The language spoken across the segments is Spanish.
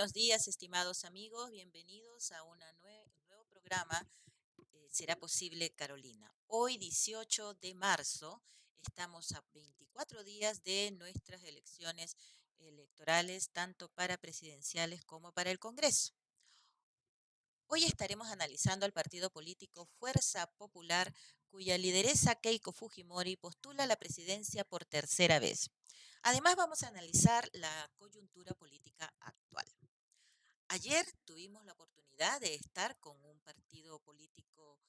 buenos días, estimados amigos. Bienvenidos a un nuevo programa. ¿Será posible, Carolina? Hoy, 18 de marzo, estamos a 24 días de nuestras elecciones electorales, tanto para presidenciales como para el Congreso. Hoy estaremos analizando al partido político Fuerza Popular, cuya lideresa Keiko Fujimori postula la presidencia por tercera vez. Además, vamos a analizar la coyuntura política actual. Ayer tuvimos la oportunidad de estar con un partido político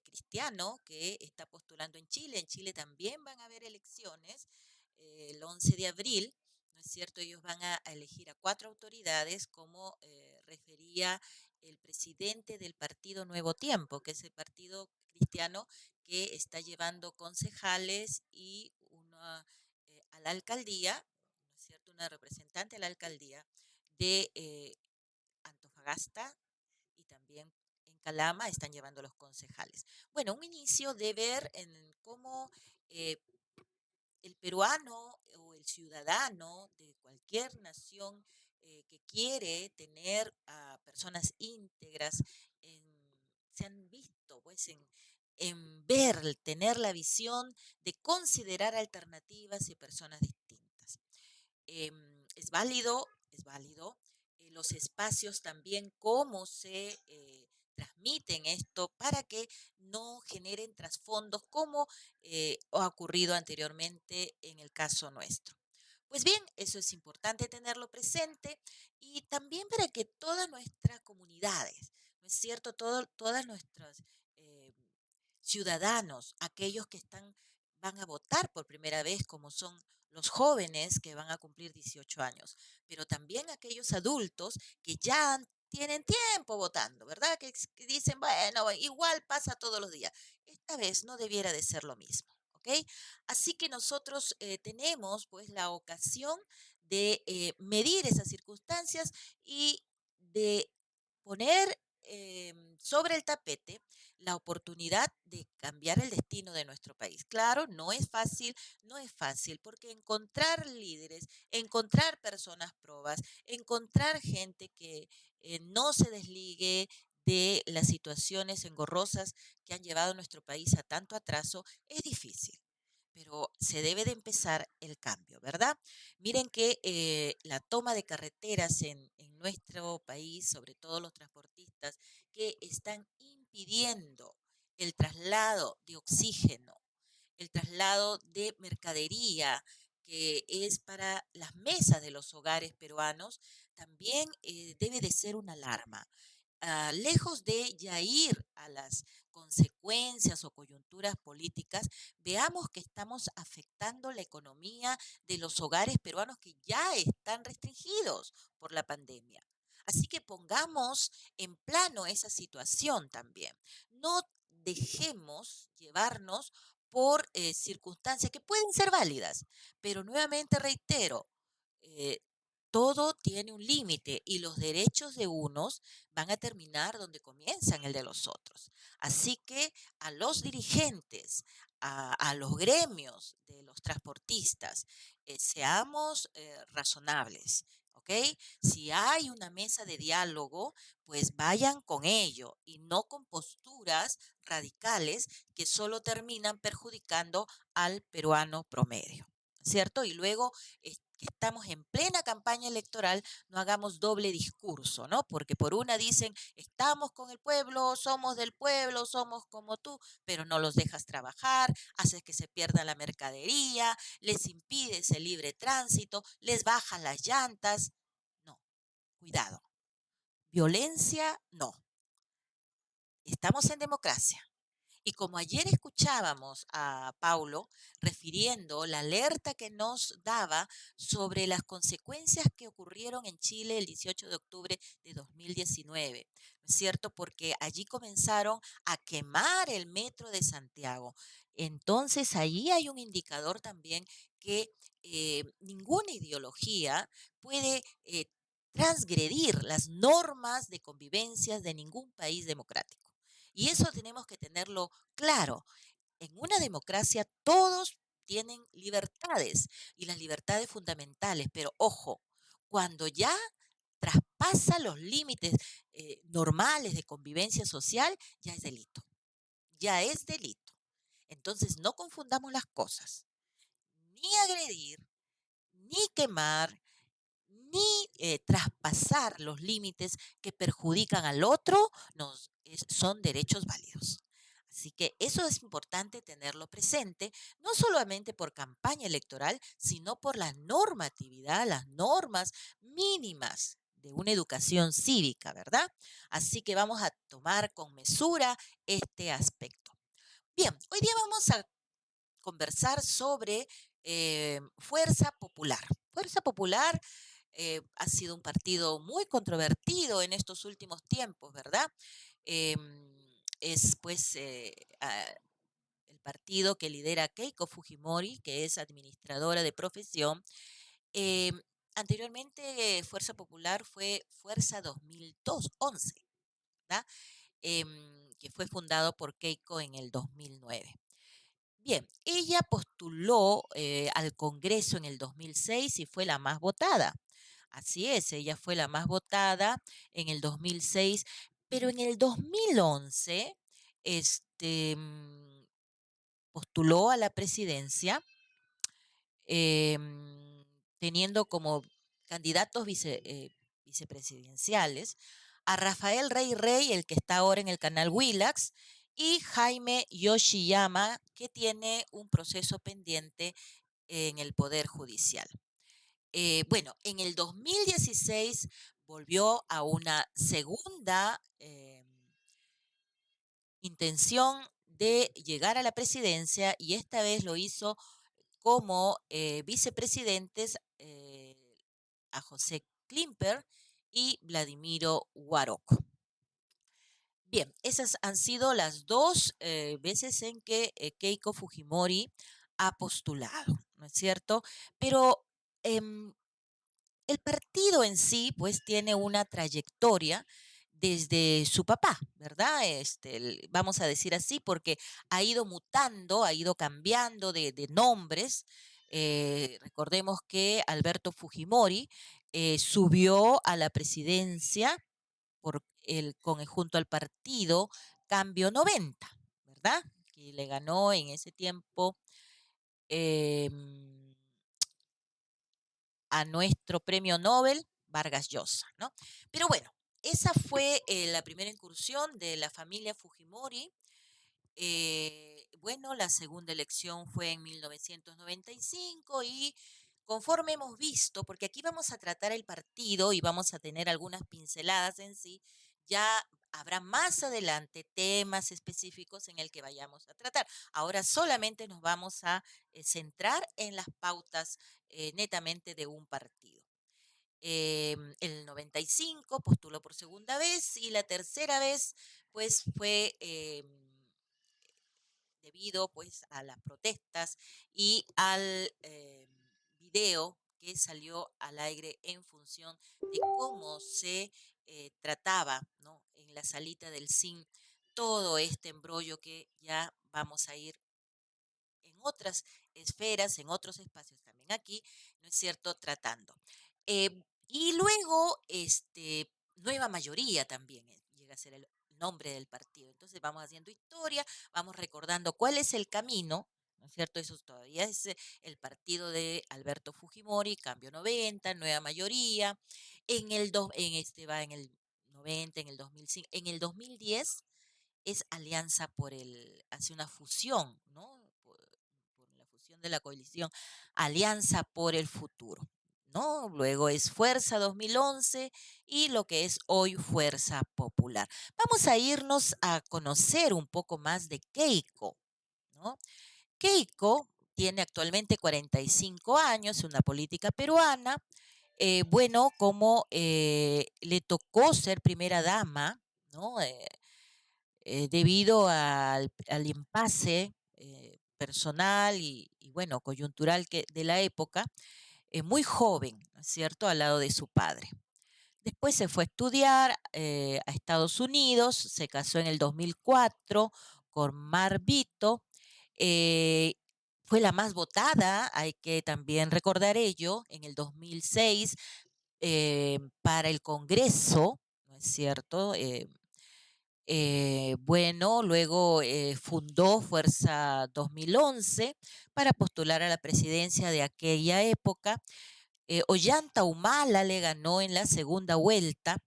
cristiano que está postulando en Chile. En Chile también van a haber elecciones el 11 de abril, ¿no es cierto? Ellos van a elegir a 4 autoridades, como refería el presidente del partido Nuevo Tiempo, que es el partido cristiano que está llevando concejales y una a la alcaldía, ¿no es cierto? Una representante a la alcaldía de Antofagasta y también en Calama están llevando los concejales. Bueno, un inicio de ver en cómo eh, el peruano o el ciudadano de cualquier nación que quiere tener a personas íntegras, se han visto pues en ver, tener la visión de considerar alternativas y personas distintas. Es válido. Los espacios también, cómo se transmiten esto para que no generen trasfondos como ha ocurrido anteriormente en el caso nuestro. Pues bien, eso es importante tenerlo presente y también para que todas nuestras comunidades, ¿no es cierto? Todas nuestras eh, ciudadanos, aquellos que van a votar por primera vez, como son los jóvenes que van a cumplir 18 años, pero también aquellos adultos que ya tienen tiempo votando, ¿verdad? Que dicen, bueno, igual pasa todos los días. Esta vez no debiera de ser lo mismo, ¿ok? Así que nosotros tenemos pues la ocasión de medir esas circunstancias y de poner sobre el tapete la oportunidad de cambiar el destino de nuestro país. Claro, no es fácil, porque encontrar líderes, encontrar personas probas, encontrar gente que no se desligue de las situaciones engorrosas que han llevado a nuestro país a tanto atraso, es difícil. Pero se debe de empezar el cambio, ¿verdad? Miren que la toma de carreteras en nuestro país, sobre todo los transportistas, que están impidiendo el traslado de oxígeno, el traslado de mercadería que es para las mesas de los hogares peruanos, también debe de ser una alarma. Lejos de ya ir a las consecuencias o coyunturas políticas, veamos que estamos afectando la economía de los hogares peruanos que ya están restringidos por la pandemia. Así que pongamos en plano esa situación también. No dejemos llevarnos por circunstancias que pueden ser válidas, pero nuevamente reitero, eh, todo tiene un límite y los derechos de unos van a terminar donde comienzan el de los otros. Así que a los dirigentes, a los gremios de los transportistas, seamos razonables, ¿ok? Si hay una mesa de diálogo, pues vayan con ello y no con posturas radicales que solo terminan perjudicando al peruano promedio, ¿cierto? Y luego que estamos en plena campaña electoral, no hagamos doble discurso, ¿no? Porque por una dicen, estamos con el pueblo, somos del pueblo, somos como tú, pero no los dejas trabajar, haces que se pierda la mercadería, les impides el libre tránsito, les bajas las llantas. No, cuidado. Violencia, no. Estamos en democracia. Y como ayer escuchábamos a Paulo refiriendo la alerta que nos daba sobre las consecuencias que ocurrieron en Chile el 18 de octubre de 2019, ¿no es cierto? Porque allí comenzaron a quemar el metro de Santiago. Entonces, ahí hay un indicador también que ninguna ideología puede transgredir las normas de convivencia de ningún país democrático. Y eso tenemos que tenerlo claro. En una democracia todos tienen libertades y las libertades fundamentales, pero ojo, cuando ya traspasa los límites normales de convivencia social, ya es delito, ya es delito. Entonces, no confundamos las cosas. Ni agredir, ni quemar, ni traspasar los límites que perjudican al otro son derechos válidos. Así que eso es importante tenerlo presente, no solamente por campaña electoral, sino por la normatividad, las normas mínimas de una educación cívica, ¿verdad? Así que vamos a tomar con mesura este aspecto. Bien, hoy día vamos a conversar sobre Fuerza Popular. Fuerza Popular ha sido un partido muy controvertido en estos últimos tiempos, ¿verdad? Es pues el partido que lidera Keiko Fujimori, que es administradora de profesión. Em, Anteriormente Fuerza Popular fue Fuerza 2011, ¿verdad? Que fue fundado por Keiko en el 2009. Bien, ella postuló al Congreso en el 2006 y fue la más votada. Así es, ella fue la más votada en el 2006, pero en el 2011 postuló a la presidencia, teniendo como candidatos vicepresidenciales a Rafael Rey Rey, el que está ahora en el canal Willax, y Jaime Yoshiyama, que tiene un proceso pendiente en el Poder Judicial. Bueno, en el 2016 volvió a una segunda intención de llegar a la presidencia y esta vez lo hizo como vicepresidentes a José Klimper y Vladimiro Warok. Bien, esas han sido las dos veces en que Keiko Fujimori ha postulado, ¿no es cierto? Pero el partido en sí, pues, tiene una trayectoria desde su papá, ¿verdad? Vamos a decir así, porque ha ido mutando, ha ido cambiando de nombres. Recordemos que Alberto Fujimori subió a la presidencia junto al partido Cambio 90, ¿verdad? Que le ganó en ese tiempo em, a nuestro premio Nobel, Vargas Llosa, ¿no? Pero bueno, esa fue la primera incursión de la familia Fujimori. Bueno, la segunda elección fue en 1995 y conforme hemos visto, porque aquí vamos a tratar el partido y vamos a tener algunas pinceladas en sí, ya habrá más adelante temas específicos en el que vayamos a tratar. Ahora solamente nos vamos a centrar en las pautas netamente de un partido. El 95 postuló por segunda vez y la tercera vez pues fue debido pues a las protestas y al video que salió al aire en función de cómo se trataba, ¿no?, en la salita del SIN todo este embrollo que ya vamos a ir en otras esferas, en otros espacios también aquí, ¿no es cierto?, tratando. Y luego, nueva mayoría también llega a ser el nombre del partido. Entonces vamos haciendo historia, vamos recordando cuál es el camino, ¿no es cierto? Eso todavía es el partido de Alberto Fujimori, Cambio 90, nueva mayoría. Va en el 90, en el 2005, en el 2010 es Alianza hace una fusión, ¿no? Por la fusión de la coalición Alianza por el Futuro, ¿no? Luego es Fuerza 2011 y lo que es hoy Fuerza Popular. Vamos a irnos a conocer un poco más de Keiko, ¿no? Keiko tiene actualmente 45 años, una política peruana. Bueno, como le tocó ser primera dama, ¿no? Debido al impasse personal y, bueno, coyuntural de la época, muy joven, ¿no es cierto?, al lado de su padre. Después se fue a estudiar a Estados Unidos, se casó en el 2004 con Mar Vito, eh, fue la más votada, hay que también recordar ello, en el 2006 para el Congreso, ¿no es cierto? Bueno, luego fundó Fuerza 2011 para postular a la presidencia de aquella época. Ollanta Humala le ganó en la segunda vuelta.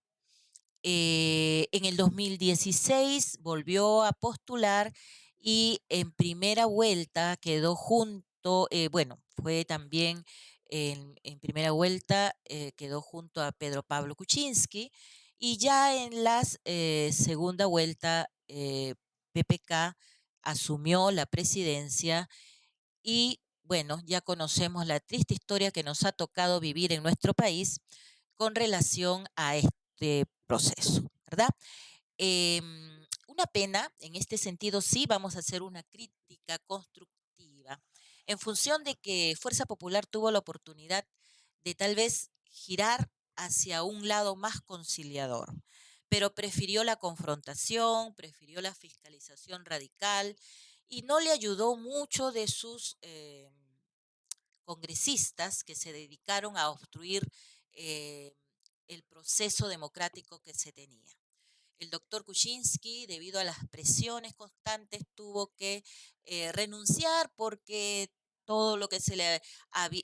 En el 2016 volvió a postular y en primera vuelta quedó junto, bueno, fue también en primera vuelta, quedó junto a Pedro Pablo Kuczynski y ya en la segunda vuelta PPK asumió la presidencia y bueno, ya conocemos la triste historia que nos ha tocado vivir en nuestro país con relación a este proceso, ¿verdad? Una pena, en este sentido sí vamos a hacer una crítica constructiva, en función de que Fuerza Popular tuvo la oportunidad de tal vez girar hacia un lado más conciliador, pero prefirió la confrontación, prefirió la fiscalización radical y no le ayudó mucho de sus congresistas que se dedicaron a obstruir eh, el proceso democrático que se tenía. El doctor Kuczynski, debido a las presiones constantes, tuvo que renunciar porque todo lo que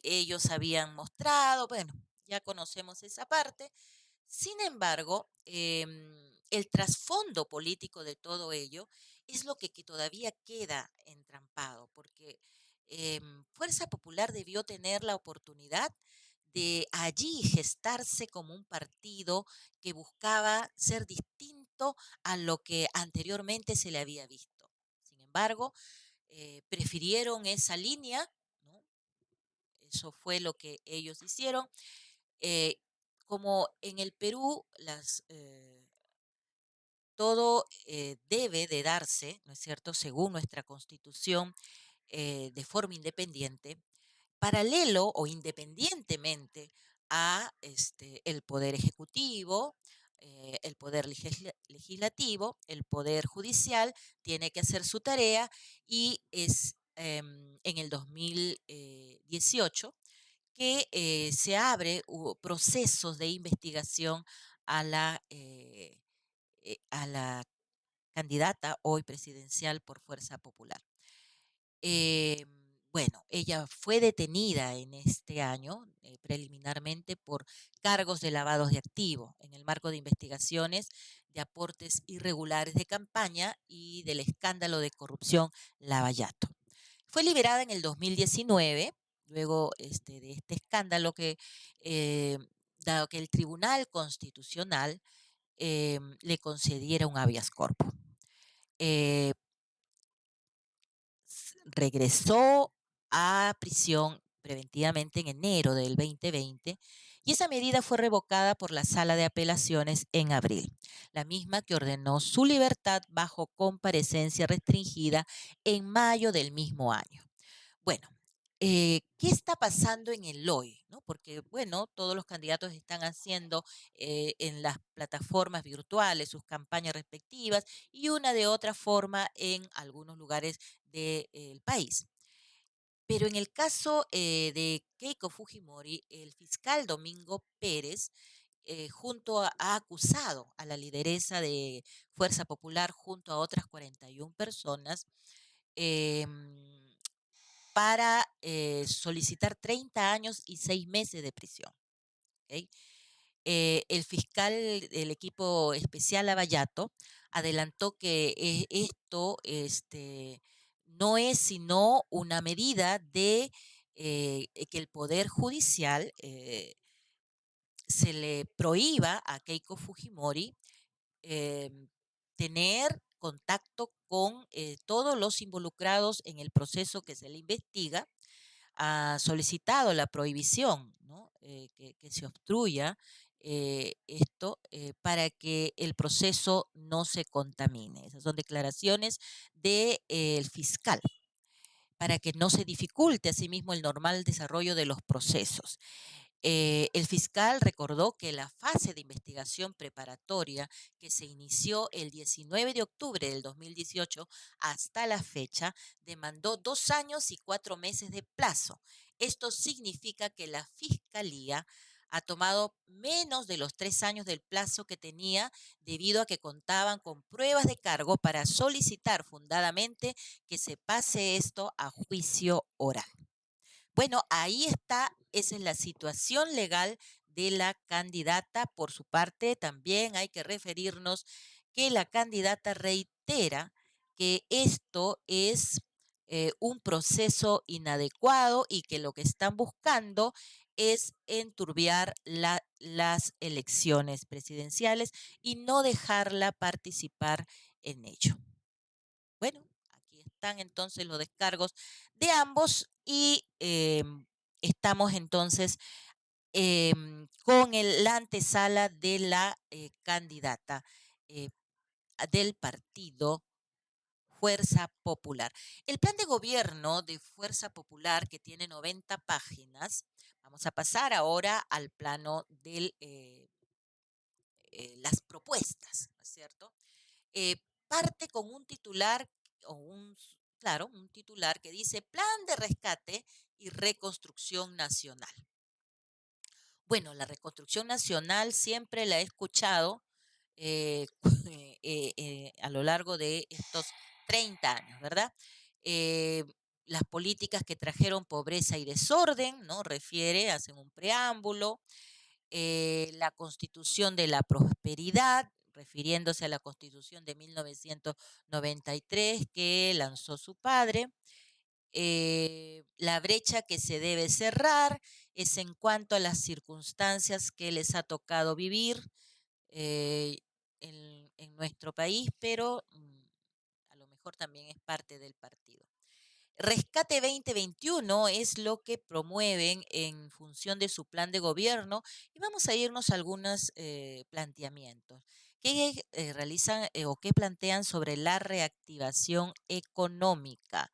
ellos habían mostrado, bueno, ya conocemos esa parte. Sin embargo, el trasfondo político de todo ello es lo que todavía queda entrampado, porque Fuerza Popular debió tener la oportunidad de allí gestarse como un partido que buscaba ser distinto a lo que anteriormente se le había visto. Sin embargo, prefirieron esa línea, ¿no? Eso fue lo que ellos hicieron. Eh, Como en el Perú todo debe de darse, ¿no es cierto?, según nuestra constitución, de forma independiente, paralelo o independientemente a el poder ejecutivo, el poder legislativo, el poder judicial tiene que hacer su tarea y es en el 2018 que se abre procesos de investigación a a la candidata hoy presidencial por Fuerza Popular. Eh, bueno, ella fue detenida en este año preliminarmente por cargos de lavados de activos en el marco de investigaciones de aportes irregulares de campaña y del escándalo de corrupción Lavallato. Fue liberada en el 2019, luego de este escándalo eh, dado que el Tribunal Constitucional le concediera un habeas corpus. Eh, Regresó a prisión preventivamente en enero del 2020 y esa medida fue revocada por la Sala de Apelaciones en abril, la misma que ordenó su libertad bajo comparecencia restringida en mayo del mismo año. Bueno, ¿qué está pasando en el hoy? ¿No? Porque, bueno, todos los candidatos están haciendo en las plataformas virtuales sus campañas respectivas y una de otra forma en algunos lugares del país. Pero en el caso de Keiko Fujimori, el fiscal Domingo Pérez ha acusado a la lideresa de Fuerza Popular junto a otras 41 personas em, para solicitar 30 años y 6 meses de prisión. ¿Ok? El fiscal del equipo especial Lavallato adelantó que esto no es sino una medida de que el Poder Judicial se le prohíba a Keiko Fujimori tener contacto con todos los involucrados en el proceso que se le investiga. Ha solicitado la prohibición, ¿no? Que se obstruya esto para que el proceso no se contamine. Esas son declaraciones del fiscal para que no se dificulte asimismo el normal desarrollo de los procesos. El fiscal recordó que la fase de investigación preparatoria que se inició el 19 de octubre del 2018 hasta la fecha demandó 2 años y 4 meses de plazo. Esto significa que la Fiscalía ha tomado menos de los 3 años del plazo que tenía debido a que contaban con pruebas de cargo para solicitar fundadamente que se pase esto a juicio oral. Bueno, ahí está, esa es la situación legal de la candidata. Por su parte, también hay que referirnos que la candidata reitera que esto es un proceso inadecuado y que lo que están buscando es enturbiar las elecciones presidenciales y no dejarla participar en ello. Bueno, aquí están entonces los descargos de ambos y estamos entonces con la antesala de la candidata eh, del partido Fuerza Popular. El plan de gobierno de Fuerza Popular, que tiene 90 páginas, vamos a pasar ahora al plano de las propuestas, ¿no es cierto? eh, Parte con un titular o claro, un titular que dice Plan de Rescate y Reconstrucción Nacional. Bueno, la reconstrucción nacional siempre la he escuchado eh, a lo largo de estos 30 años, ¿verdad? Eh, las políticas que trajeron pobreza y desorden, ¿no? Refiere, hacen un preámbulo, la Constitución de la Prosperidad, refiriéndose a la Constitución de 1993 que lanzó su padre. La brecha que se debe cerrar es en cuanto a las circunstancias que les ha tocado vivir eh, en nuestro país, pero a lo mejor también es parte del partido. Rescate 2021 es lo que promueven en función de su plan de gobierno y vamos a irnos a algunos planteamientos que realizan o que plantean sobre la reactivación económica.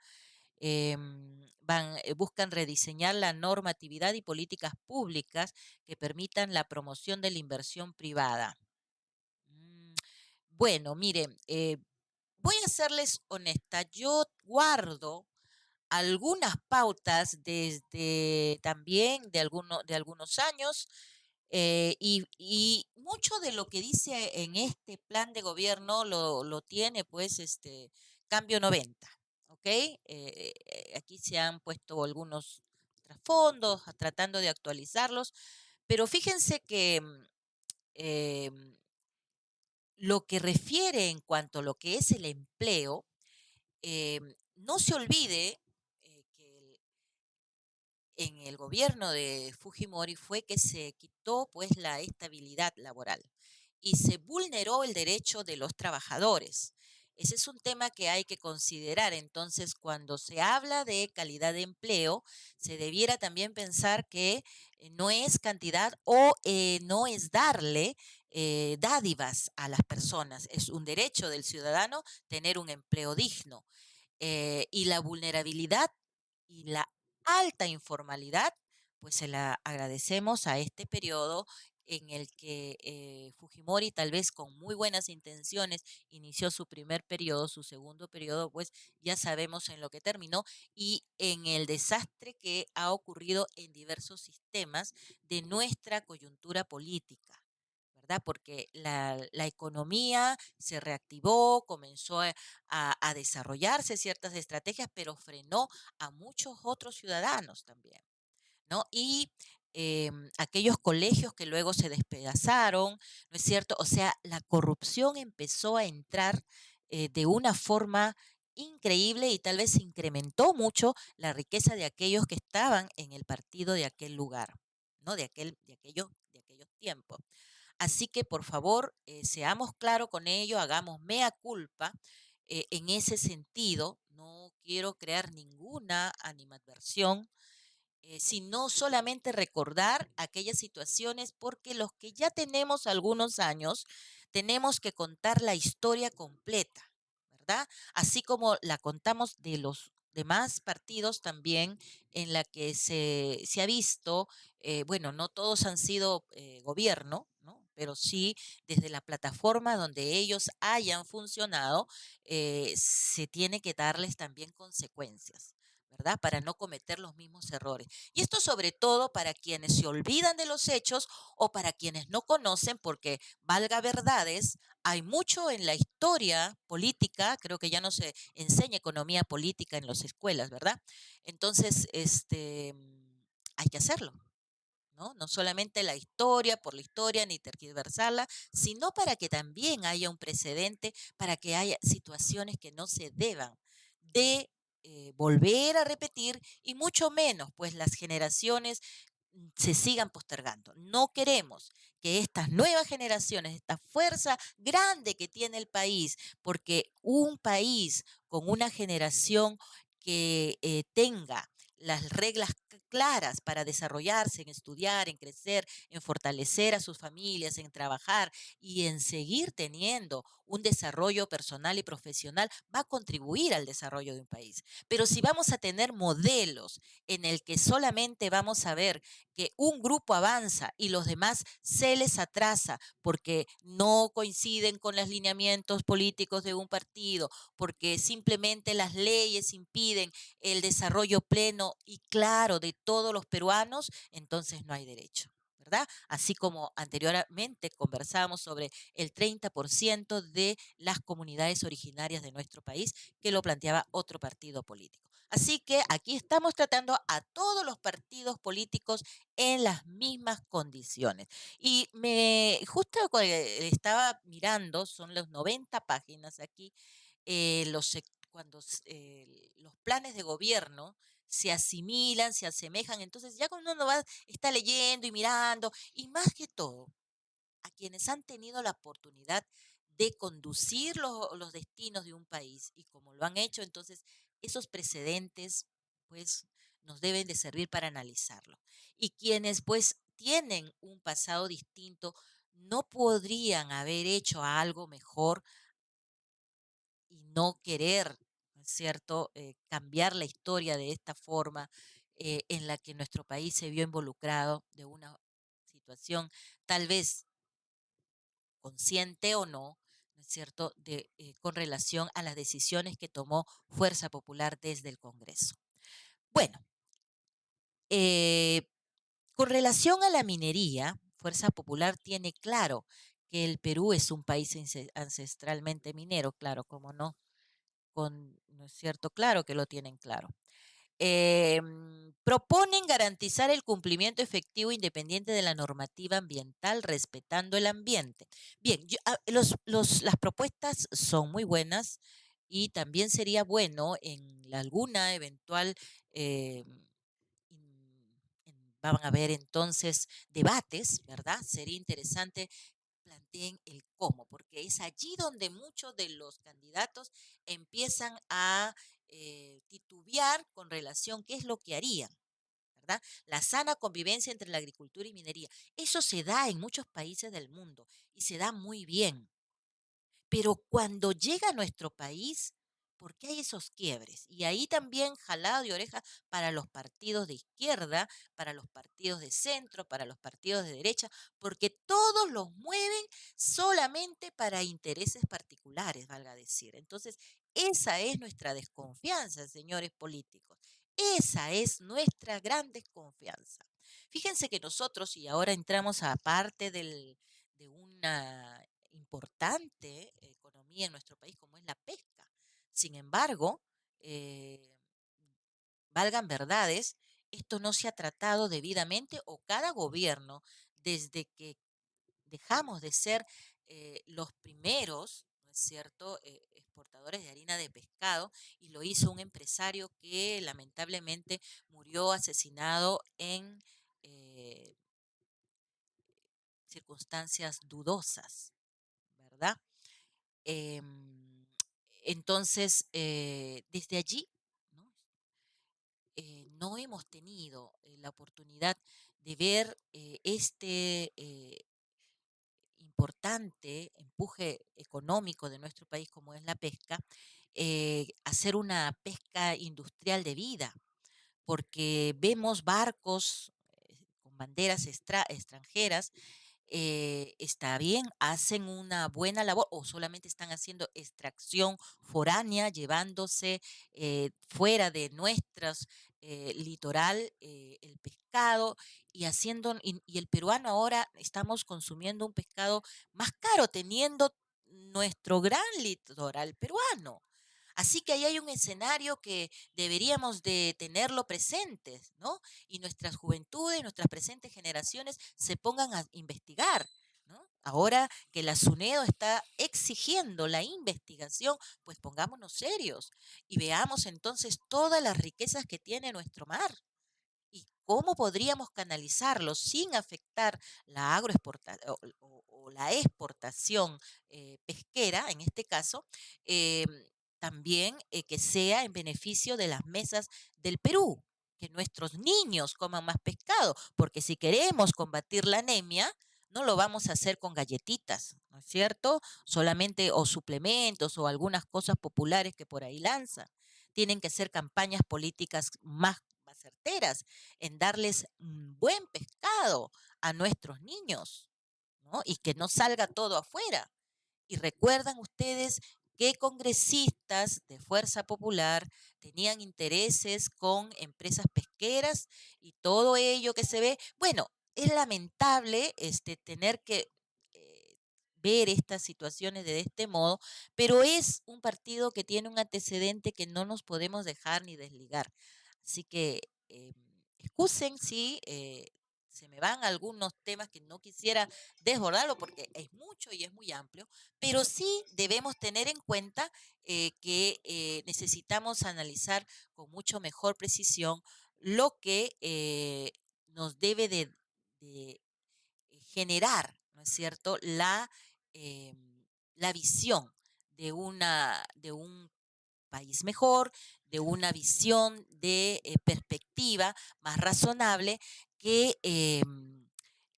Buscan rediseñar la normatividad y políticas públicas que permitan la promoción de la inversión privada. Mm, Bueno, miren, voy a serles honesta, yo guardo algunas pautas desde también de algunos años y mucho de lo que dice en este plan de gobierno lo tiene pues Cambio 90, ¿ok? Aquí se han puesto algunos trasfondos tratando de actualizarlos, pero fíjense que lo que refiere en cuanto a lo que es el empleo, no se olvide que en el gobierno de Fujimori fue que se quitó pues la estabilidad laboral y se vulneró el derecho de los trabajadores. Ese es un tema que hay que considerar. Entonces, cuando se habla de calidad de empleo, se debiera también pensar que no es cantidad o no es darle dádivas a las personas. Es un derecho del ciudadano tener un empleo digno y la vulnerabilidad y la alta informalidad, pues se la agradecemos a este periodo en el que Fujimori, tal vez con muy buenas intenciones, inició su primer periodo, su segundo periodo, pues ya sabemos en lo que terminó y en el desastre que ha ocurrido en diversos sistemas de nuestra coyuntura política. ¿Verdad? Porque la economía se reactivó, comenzó a desarrollarse ciertas estrategias, pero frenó a muchos otros ciudadanos también, ¿no? Y aquellos colegios que luego se despedazaron, ¿no es cierto? O sea, la corrupción empezó a entrar de una forma increíble y tal vez incrementó mucho la riqueza de aquellos que estaban en el partido de aquel lugar, ¿no? De aquellos tiempos. Así que por favor, seamos claros con ello, hagamos mea culpa en ese sentido. No quiero crear ninguna animadversión, sino solamente recordar aquellas situaciones porque los que ya tenemos algunos años tenemos que contar la historia completa, ¿verdad? Así como la contamos de los demás partidos también en la que se ha visto, bueno, no todos han sido gobierno, ¿no? Pero sí desde la plataforma donde ellos hayan funcionado, se tiene que darles también consecuencias. ¿verdad? Para no cometer los mismos errores. Y esto sobre todo para quienes se olvidan de los hechos o para quienes no conocen, porque valga verdades, hay mucho en la historia política, creo que ya no se enseña economía política en las escuelas, ¿verdad? Entonces, hay que hacerlo. ¿No? No solamente la historia por la historia, ni tergiversarla, sino para que también haya un precedente, para que haya situaciones que no se deban de volver a repetir y mucho menos, pues las generaciones se sigan postergando. No queremos que estas nuevas generaciones, esta fuerza grande que tiene el país, porque un país con una generación que tenga las reglas claras para desarrollarse, en estudiar, en crecer, en fortalecer a sus familias, en trabajar y en seguir teniendo un desarrollo personal y profesional, va a contribuir al desarrollo de un país. Pero si vamos a tener modelos en el que solamente vamos a ver que un grupo avanza y los demás se les atrasa porque no coinciden con los lineamientos políticos de un partido, porque simplemente las leyes impiden el desarrollo pleno y claro de todos los peruanos, entonces no hay derecho. ¿Verdad? Así como anteriormente conversábamos sobre el 30% de las comunidades originarias de nuestro país, que lo planteaba otro partido político. Así que aquí estamos tratando a todos los partidos políticos en las mismas condiciones. Y justo cuando estaba mirando, son las 90 páginas aquí, cuando los planes de gobierno se asimilan, se asemejan, entonces ya cuando uno está leyendo y mirando, y más que todo, a quienes han tenido la oportunidad de conducir los destinos de un país y como lo han hecho, entonces esos precedentes pues nos deben de servir para analizarlo. Y quienes pues tienen un pasado distinto no podrían haber hecho algo mejor y no querer, ¿no es cierto?, cambiar la historia de esta forma en la que nuestro país se vio involucrado de una situación tal vez consciente o no, ¿no es cierto?, con relación a las decisiones que tomó Fuerza Popular desde el Congreso. Bueno, eh, con relación a la minería, Fuerza Popular tiene claro que el Perú es un país ancestralmente minero, claro, como no, ¿no es cierto? Claro que lo tienen claro. Proponen garantizar el cumplimiento efectivo e independiente de la normativa ambiental, respetando el ambiente. Bien, las propuestas son muy buenas y también sería bueno en alguna eventual, eh, van a haber entonces debates, ¿verdad? Sería interesante planteen el cómo, porque es allí donde muchos de los candidatos empiezan a titubear con relación a qué es lo que harían, ¿verdad? La sana convivencia entre la agricultura y minería. Eso se da en muchos países del mundo y se da muy bien. Pero cuando llega a nuestro país, ¿por qué hay esos quiebres? Y ahí también jalado de oreja para los partidos de izquierda, para los partidos de centro, para los partidos de derecha, porque todos los mueven solamente para intereses particulares, valga decir. Entonces, esa es nuestra desconfianza, señores políticos. Esa es nuestra gran desconfianza. Fíjense que nosotros, y ahora entramos a parte de una importante economía en nuestro país como es la pesca. Sin embargo, eh, valgan verdades, esto no se ha tratado debidamente o cada gobierno, desde que dejamos de ser los primeros, ¿no es cierto?, exportadores de harina de pescado, y lo hizo un empresario que lamentablemente murió asesinado en eh, circunstancias dudosas, ¿verdad? Em, entonces, desde allí, ¿no? No hemos tenido la oportunidad de ver este importante empuje económico de nuestro país como es la pesca, hacer una pesca industrial de vida, porque vemos barcos con banderas extranjeras está bien, hacen una buena labor o solamente están haciendo extracción foránea, llevándose fuera de nuestros litoral el pescado y haciendo, y el peruano ahora estamos consumiendo un pescado más caro teniendo nuestro gran litoral peruano. Así que ahí hay un escenario que deberíamos de tenerlo presentes, ¿no? Y nuestras juventudes, nuestras presentes generaciones se pongan a investigar, ¿no? Ahora que la SUNEDO está exigiendo la investigación, pues pongámonos serios y veamos entonces todas las riquezas que tiene nuestro mar y cómo podríamos canalizarlo sin afectar la o la exportación pesquera, en este caso, eh, también que sea en beneficio de las mesas del Perú, que nuestros niños coman más pescado, porque si queremos combatir la anemia, no lo vamos a hacer con galletitas, ¿no es cierto? Solamente o suplementos o algunas cosas populares que por ahí lanzan. Tienen que ser campañas políticas más certeras en darles buen pescado a nuestros niños, ¿no? Y que no salga todo afuera. Y recuerdan ustedes qué congresistas de Fuerza Popular tenían intereses con empresas pesqueras y todo ello que se ve. Bueno, es lamentable tener que ver estas situaciones de este modo, pero es un partido que tiene un antecedente que no nos podemos dejar ni desligar. Así que excusen si se me van algunos temas que no quisiera desbordarlo porque es mucho y es muy amplio, pero sí debemos tener en cuenta que necesitamos analizar con mucho mejor precisión lo que nos debe de generar, ¿no es cierto?, eh, la visión de un país mejor, de una visión de perspectiva más razonable que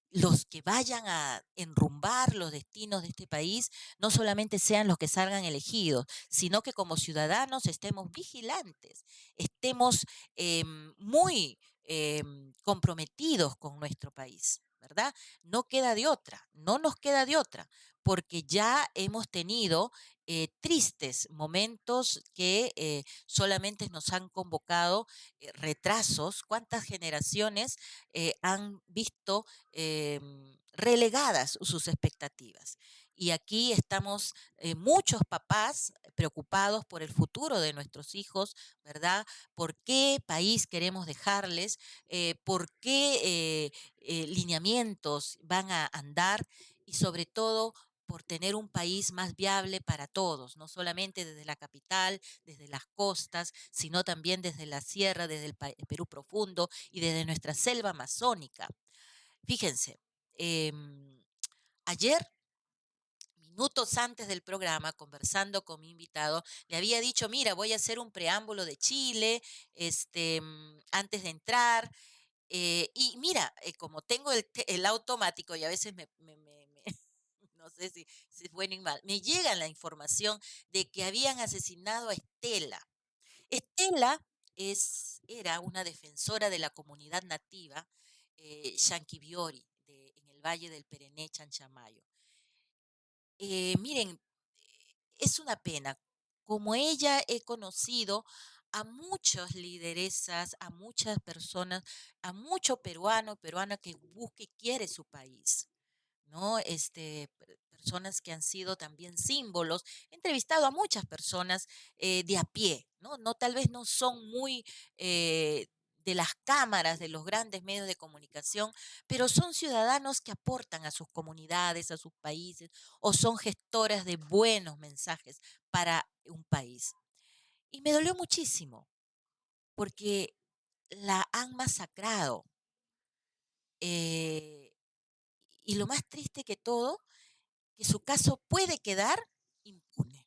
los que vayan a enrumbar los destinos de este país no solamente sean los que salgan elegidos, sino que como ciudadanos estemos vigilantes, estemos muy comprometidos con nuestro país, ¿verdad? No queda de otra, no nos queda de otra, porque ya hemos tenido tristes momentos que solamente nos han convocado retrasos. ¿Cuántas generaciones han visto relegadas sus expectativas? Y aquí estamos muchos papás preocupados por el futuro de nuestros hijos, ¿verdad? ¿Por qué país queremos dejarles? ¿Por qué lineamientos van a andar? Y sobre todo, por tener un país más viable para todos, no solamente desde la capital, desde las costas, sino también desde la sierra, desde el Perú profundo y desde nuestra selva amazónica. Fíjense, ayer, minutos antes del programa, conversando con mi invitado, le había dicho, mira, voy a hacer un preámbulo de Chile, antes de entrar, y mira, como tengo el automático y a veces no sé si es bueno y mal, me llega la información de que habían asesinado a Estela. Estela era una defensora de la comunidad nativa Llanquibiory, en el Valle del Perené, Chanchamayo. Miren, es una pena. Como ella he conocido a muchas lideresas, a muchas personas, a mucho peruano, peruana que busca y quiere su país. ¿No? Personas que han sido también símbolos. He entrevistado a muchas personas de a pie, ¿no? No, tal vez no son muy de las cámaras, de los grandes medios de comunicación, pero son ciudadanos que aportan a sus comunidades, a sus países, o son gestoras de buenos mensajes para un país. Y me dolió muchísimo, porque la han masacrado. eh, y lo más triste que todo, que su caso puede quedar impune,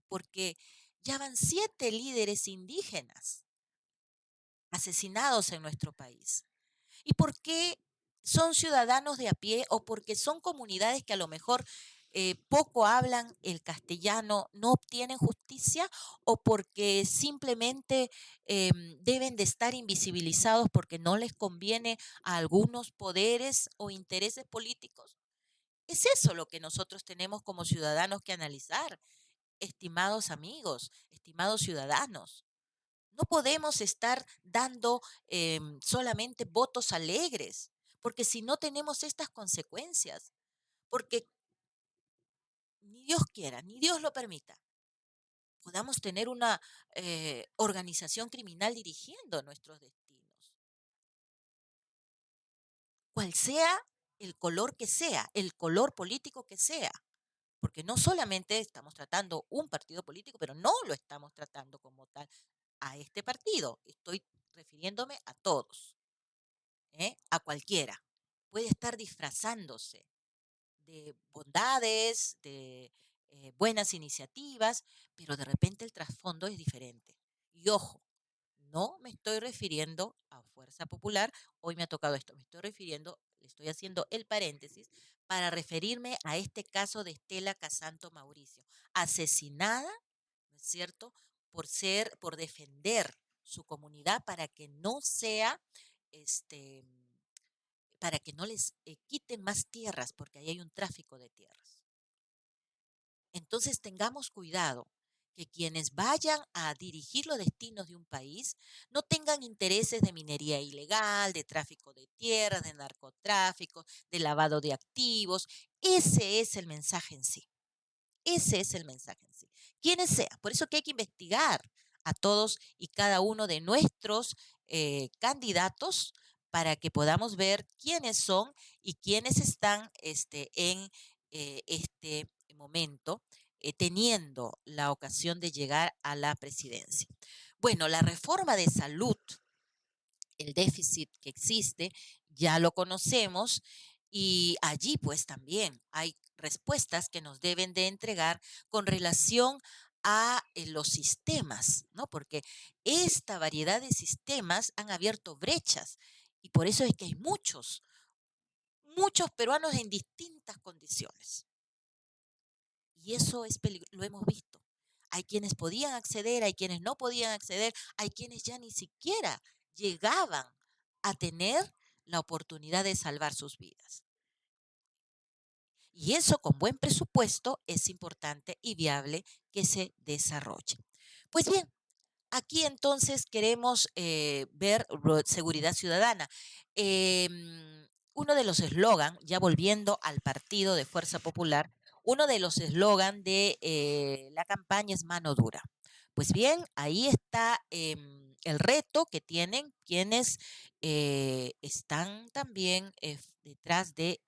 porque ya van 7 líderes indígenas asesinados en nuestro país. ¿Y por qué son ciudadanos de a pie o porque son comunidades que a lo mejor poco hablan el castellano no obtienen justicia o porque simplemente deben de estar invisibilizados porque no les conviene a algunos poderes o intereses políticos. Es eso lo que nosotros tenemos como ciudadanos que analizar, estimados amigos, estimados ciudadanos. No podemos estar dando solamente votos alegres, porque si no tenemos estas consecuencias, porque ni Dios quiera, ni Dios lo permita, podamos tener una organización criminal dirigiendo nuestros destinos, cual sea el color político que sea, porque no solamente estamos tratando un partido político, pero no lo estamos tratando como tal a este partido, estoy refiriéndome a todos, a cualquiera. Puede estar disfrazándose de bondades, de buenas iniciativas, pero de repente el trasfondo es diferente. Y ojo, no me estoy refiriendo a Fuerza Popular, hoy me ha tocado esto, me estoy refiriendo, le estoy haciendo el paréntesis para referirme a este caso de Estela Casanto Mauricio, asesinada, ¿no es cierto?, por defender su comunidad para que no sea, este, para que no les quiten más tierras, porque ahí hay un tráfico de tierras. Entonces tengamos cuidado que quienes vayan a dirigir los destinos de un país no tengan intereses de minería ilegal, de tráfico de tierras, de narcotráfico, de lavado de activos. Ese es el mensaje en sí. Ese es el mensaje en sí. Quienes sean. Por eso que hay que investigar a todos y cada uno de nuestros candidatos para que podamos ver quiénes son y quiénes están en este momento teniendo la ocasión de llegar a la presidencia. Bueno, la reforma de salud, el déficit que existe, ya lo conocemos y allí pues también hay respuestas que nos deben de entregar con relación a los sistemas, ¿no? Porque esta variedad de sistemas han abierto brechas y por eso es que hay muchos peruanos en distintas condiciones. Y eso es lo hemos visto. Hay quienes podían acceder, hay quienes no podían acceder, hay quienes ya ni siquiera llegaban a tener la oportunidad de salvar sus vidas. Y eso con buen presupuesto es importante y viable que se desarrolle. Pues bien, aquí entonces queremos ver seguridad ciudadana. Uno de los eslogan, ya volviendo al partido de Fuerza Popular, uno de los eslogan de la campaña es mano dura. Pues bien, ahí está el reto que tienen quienes están también detrás de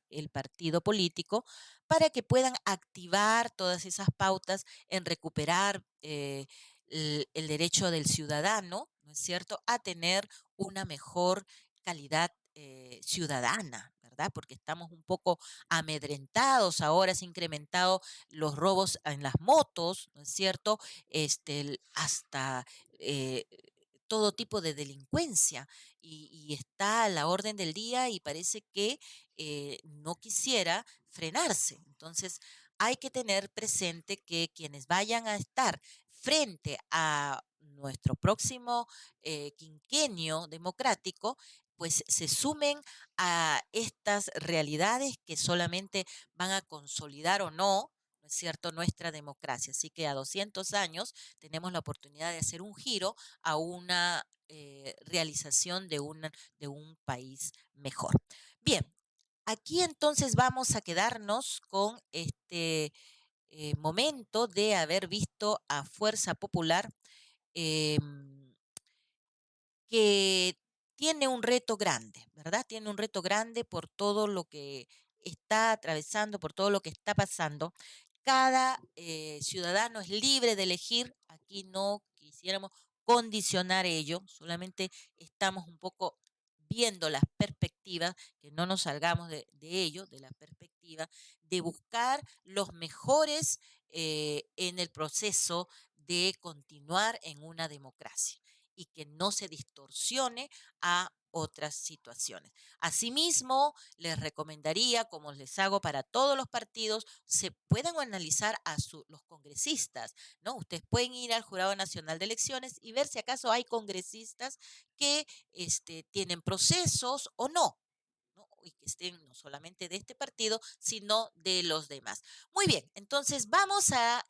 el partido político para que puedan activar todas esas pautas en recuperar el derecho del ciudadano, ¿no es cierto?, a tener una mejor calidad ciudadana, ¿verdad? Porque estamos un poco amedrentados, ahora se han incrementado los robos en las motos, ¿no es cierto? Hasta eh, todo tipo de delincuencia y está a la orden del día y parece que no quisiera frenarse. Entonces, hay que tener presente que quienes vayan a estar frente a nuestro próximo quinquenio democrático, pues se sumen a estas realidades que solamente van a consolidar o no, ¿no es cierto?, nuestra democracia. Así que a 200 años tenemos la oportunidad de hacer un giro a una realización de un país mejor. Bien, aquí entonces vamos a quedarnos con este momento de haber visto a Fuerza Popular que tiene un reto grande, ¿verdad? Tiene un reto grande por todo lo que está atravesando, por todo lo que está pasando. Cada ciudadano es libre de elegir. Aquí no quisiéramos condicionar ello, solamente estamos un poco viendo las perspectivas, que no nos salgamos de ello, de la perspectiva de buscar los mejores en el proceso de continuar en una democracia y que no se distorsione a otras situaciones. Asimismo, les recomendaría, como les hago para todos los partidos, se puedan analizar a los congresistas, ¿no? Ustedes pueden ir al Jurado Nacional de Elecciones y ver si acaso hay congresistas que tienen procesos o no. ¿No? Y que estén no solamente de este partido, sino de los demás. Muy bien, entonces vamos a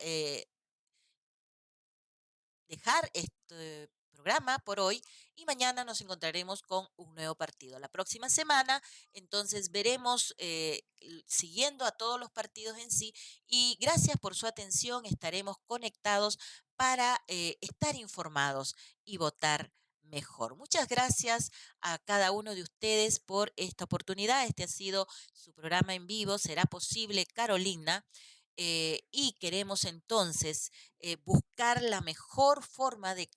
dejar este programa por hoy y mañana nos encontraremos con un nuevo partido. La próxima semana, entonces, veremos siguiendo a todos los partidos en sí y gracias por su atención. Estaremos conectados para estar informados y votar mejor. Muchas gracias a cada uno de ustedes por esta oportunidad. Este ha sido su programa en vivo. Será posible, Carolina. Y queremos entonces buscar la mejor forma de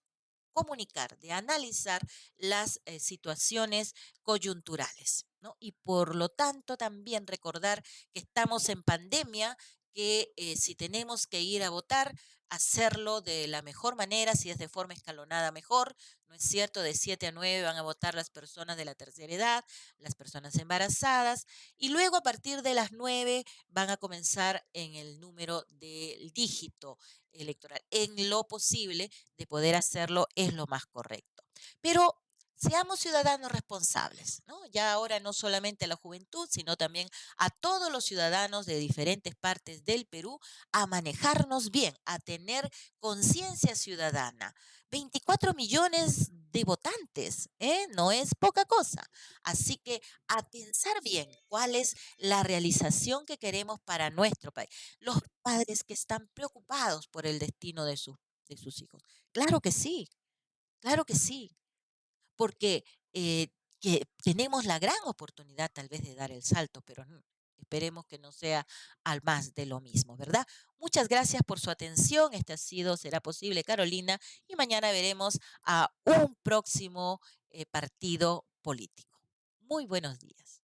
comunicar, de analizar las situaciones coyunturales, ¿no? Y por lo tanto también recordar que estamos en pandemia, que si tenemos que ir a votar, hacerlo de la mejor manera, si es de forma escalonada mejor, ¿no es cierto? De 7 a 9 van a votar las personas de la tercera edad, las personas embarazadas, y luego a partir de las 9 van a comenzar en el número del dígito electoral. En lo posible de poder hacerlo es lo más correcto. Pero seamos ciudadanos responsables, ¿no? Ya ahora no solamente a la juventud, sino también a todos los ciudadanos de diferentes partes del Perú a manejarnos bien, a tener conciencia ciudadana. 24 millones de votantes, ¿eh? No es poca cosa. Así que a pensar bien cuál es la realización que queremos para nuestro país. Los padres que están preocupados por el destino de sus hijos. Claro que sí, porque que tenemos la gran oportunidad tal vez de dar el salto, pero esperemos que no sea al más de lo mismo, ¿verdad? Muchas gracias por su atención. Este ha sido, será posible, Carolina, y mañana veremos a un próximo partido político. Muy buenos días.